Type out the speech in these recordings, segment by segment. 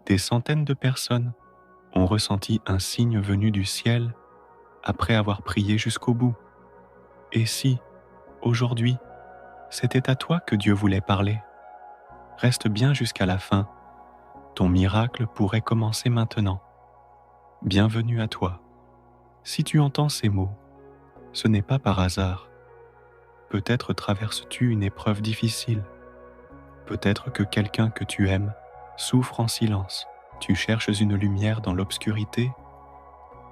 Des centaines de personnes ont ressenti un signe venu du ciel après avoir prié jusqu'au bout. Et si, aujourd'hui, c'était à toi que Dieu voulait parler, reste bien jusqu'à la fin. Ton miracle pourrait commencer maintenant. Bienvenue à toi. Si tu entends ces mots, ce n'est pas par hasard. Peut-être traverses-tu une épreuve difficile. Peut-être que quelqu'un que tu aimes souffre en silence. Tu cherches une lumière dans l'obscurité,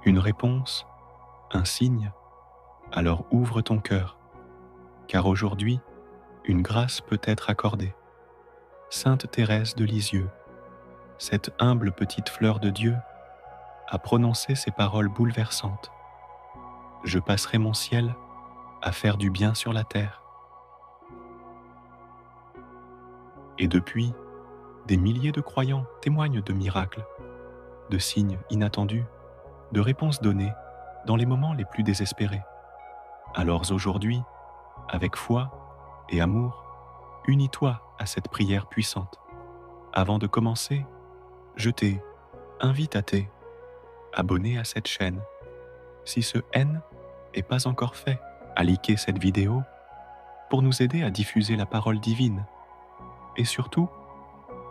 une réponse, un signe. Alors ouvre ton cœur, car aujourd'hui, une grâce peut être accordée. Sainte Thérèse de Lisieux, cette humble petite fleur de Dieu, a prononcé ces paroles bouleversantes. Je passerai mon ciel à faire du bien sur la terre. Et depuis, des milliers de croyants témoignent de miracles, de signes inattendus, de réponses données dans les moments les plus désespérés. Alors aujourd'hui, avec foi et amour, unis-toi à cette prière puissante. Avant de commencer, je t'invite à t'abonner à cette chaîne. Si ce N n'est pas encore fait, à liker cette vidéo pour nous aider à diffuser la parole divine. Et surtout,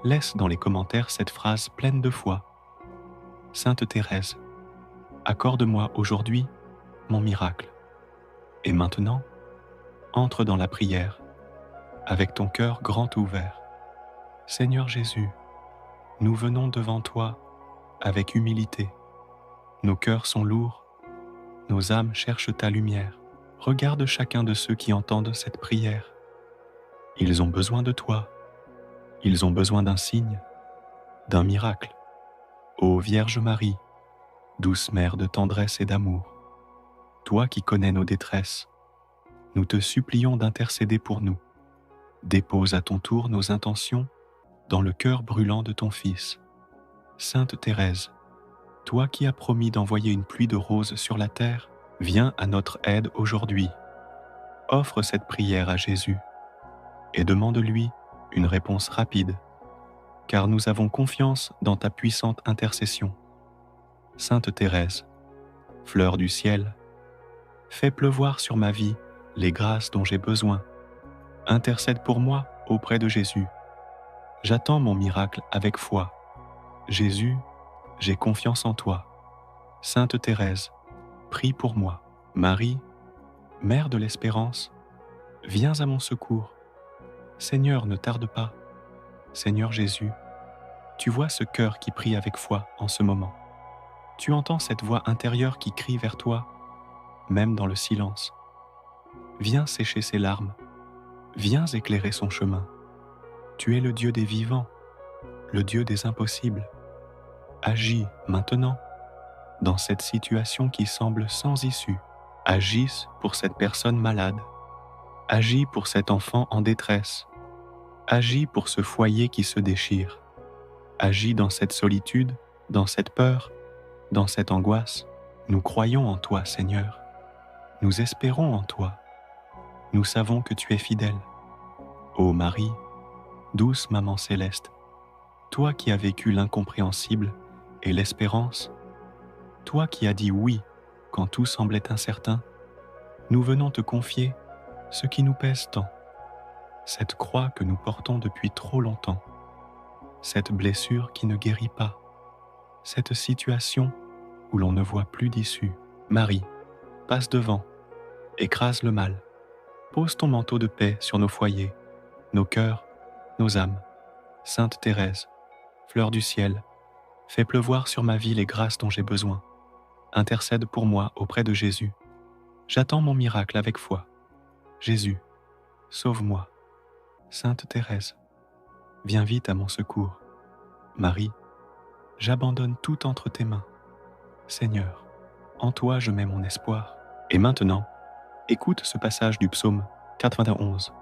laisse dans les commentaires cette phrase pleine de foi. Sainte Thérèse, accorde-moi aujourd'hui mon miracle. Et maintenant, entre dans la prière avec ton cœur grand ouvert. Seigneur Jésus, nous venons devant toi avec humilité. Nos cœurs sont lourds, nos âmes cherchent ta lumière. Regarde chacun de ceux qui entendent cette prière. Ils ont besoin de toi. Ils ont besoin d'un signe, d'un miracle. Ô Vierge Marie, douce mère de tendresse et d'amour, toi qui connais nos détresses, nous te supplions d'intercéder pour nous. Dépose à ton tour nos intentions dans le cœur brûlant de ton Fils. Sainte Thérèse, toi qui as promis d'envoyer une pluie de roses sur la terre, viens à notre aide aujourd'hui. Offre cette prière à Jésus et demande-lui une réponse rapide, car nous avons confiance dans ta puissante intercession. Sainte Thérèse, fleur du ciel, fais pleuvoir sur ma vie les grâces dont j'ai besoin. Intercède pour moi auprès de Jésus. J'attends mon miracle avec foi. Jésus, j'ai confiance en toi. Sainte Thérèse, prie pour moi. Marie, Mère de l'Espérance, viens à mon secours. Seigneur, ne tarde pas. Seigneur Jésus, tu vois ce cœur qui prie avec foi en ce moment. Tu entends cette voix intérieure qui crie vers toi, même dans le silence. Viens sécher ses larmes. Viens éclairer son chemin. Tu es le Dieu des vivants, le Dieu des impossibles. Agis maintenant dans cette situation qui semble sans issue. Agis pour cette personne malade. Agis pour cet enfant en détresse. Agis pour ce foyer qui se déchire. Agis dans cette solitude, dans cette peur, dans cette angoisse. Nous croyons en toi, Seigneur. Nous espérons en toi. Nous savons que tu es fidèle. Ô Marie, douce Maman céleste, toi qui as vécu l'incompréhensible et l'espérance, toi qui as dit oui quand tout semblait incertain, nous venons te confier ce qui nous pèse tant, cette croix que nous portons depuis trop longtemps, cette blessure qui ne guérit pas, cette situation où l'on ne voit plus d'issue. Marie, passe devant, écrase le mal, pose ton manteau de paix sur nos foyers, nos cœurs, nos âmes. Sainte Thérèse, fleur du ciel, fais pleuvoir sur ma vie les grâces dont j'ai besoin. Intercède pour moi auprès de Jésus. J'attends mon miracle avec foi. Jésus, sauve-moi. Sainte Thérèse, viens vite à mon secours. Marie, j'abandonne tout entre tes mains. Seigneur, en toi je mets mon espoir. Et maintenant, écoute ce passage du psaume 91,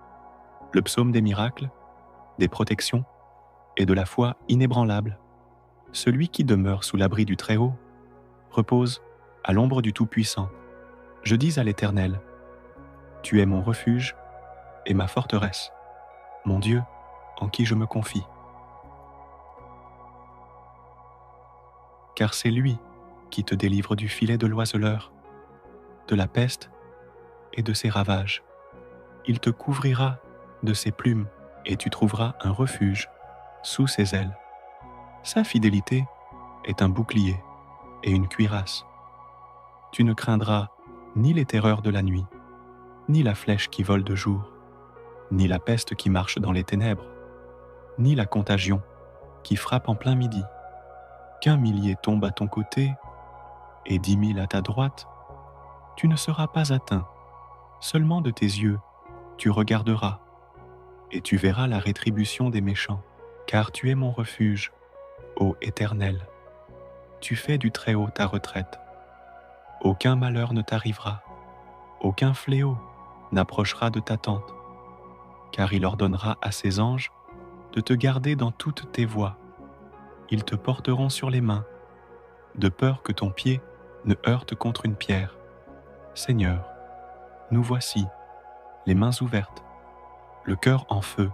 le psaume des miracles, des protections et de la foi inébranlable. Celui qui demeure sous l'abri du Très-Haut repose à l'ombre du Tout-Puissant. Je dis à l'Éternel, tu es mon refuge et ma forteresse, mon Dieu en qui je me confie. car c'est lui qui te délivre du filet de l'oiseleur, de la peste et de ses ravages. Il te couvrira de ses plumes et tu trouveras un refuge sous ses ailes. Sa fidélité est un bouclier et une cuirasse. Tu ne craindras ni les terreurs de la nuit, ni la flèche qui vole de jour, ni la peste qui marche dans les ténèbres, ni la contagion qui frappe en plein midi. Qu'un millier tombe à ton côté et 10 000 à ta droite, tu ne seras pas atteint. Seulement de tes yeux, tu regarderas et tu verras la rétribution des méchants, car tu es mon refuge, ô Éternel. Tu fais du Très-Haut ta retraite. Aucun malheur ne t'arrivera, aucun fléau n'approchera de ta tente, car il ordonnera à ses anges de te garder dans toutes tes voies. Ils te porteront sur les mains, de peur que ton pied ne heurte contre une pierre. Seigneur, nous voici, les mains ouvertes, le cœur en feu.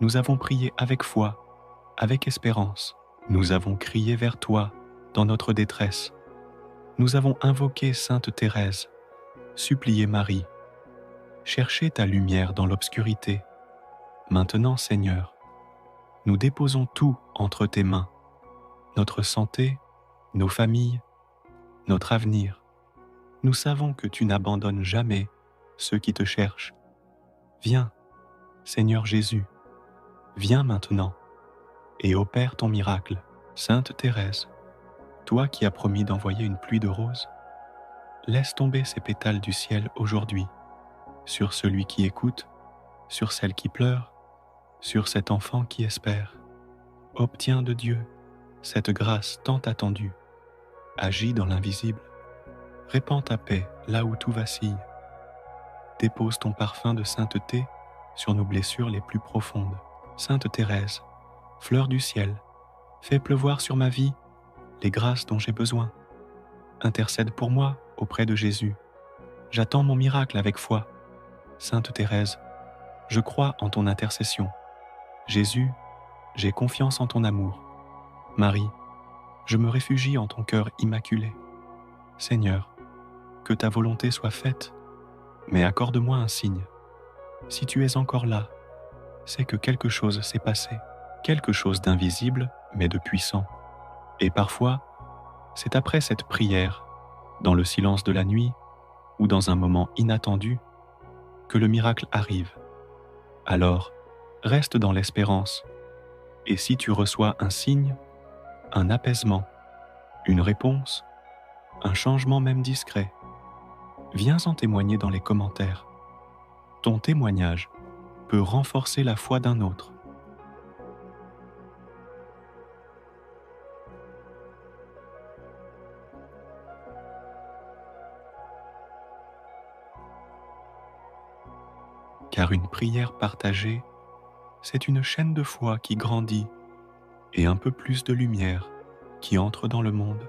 Nous avons prié avec foi, avec espérance. Nous avons crié vers toi dans notre détresse. Nous avons invoqué Sainte Thérèse, supplié Marie. Cherchez ta lumière dans l'obscurité. Maintenant, Seigneur, nous déposons tout entre tes mains, notre santé, nos familles, notre avenir. Nous savons que tu n'abandonnes jamais ceux qui te cherchent. Viens, Seigneur Jésus, viens maintenant et opère ton miracle. Sainte Thérèse, toi qui as promis d'envoyer une pluie de roses, laisse tomber ces pétales du ciel aujourd'hui, sur celui qui écoute, sur celle qui pleure, sur cet enfant qui espère. Obtiens de Dieu cette grâce tant attendue. Agis dans l'invisible. Répands ta paix là où tout vacille. Dépose ton parfum de sainteté sur nos blessures les plus profondes. Sainte Thérèse, fleur du ciel, fais pleuvoir sur ma vie les grâces dont j'ai besoin. Intercède pour moi auprès de Jésus. J'attends mon miracle avec foi. Sainte Thérèse, je crois en ton intercession. Jésus, j'ai confiance en ton amour. Marie, je me réfugie en ton cœur immaculé. Seigneur, que ta volonté soit faite, mais accorde-moi un signe. Si tu es encore là, c'est que quelque chose s'est passé, quelque chose d'invisible, mais de puissant. Et parfois, c'est après cette prière, dans le silence de la nuit ou dans un moment inattendu, que le miracle arrive. Alors, reste dans l'espérance, et si tu reçois un signe, un apaisement, une réponse, un changement même discret, viens en témoigner dans les commentaires. Ton témoignage peut renforcer la foi d'un autre. Car une prière partagée, c'est une chaîne de foi qui grandit et un peu plus de lumière qui entre dans le monde.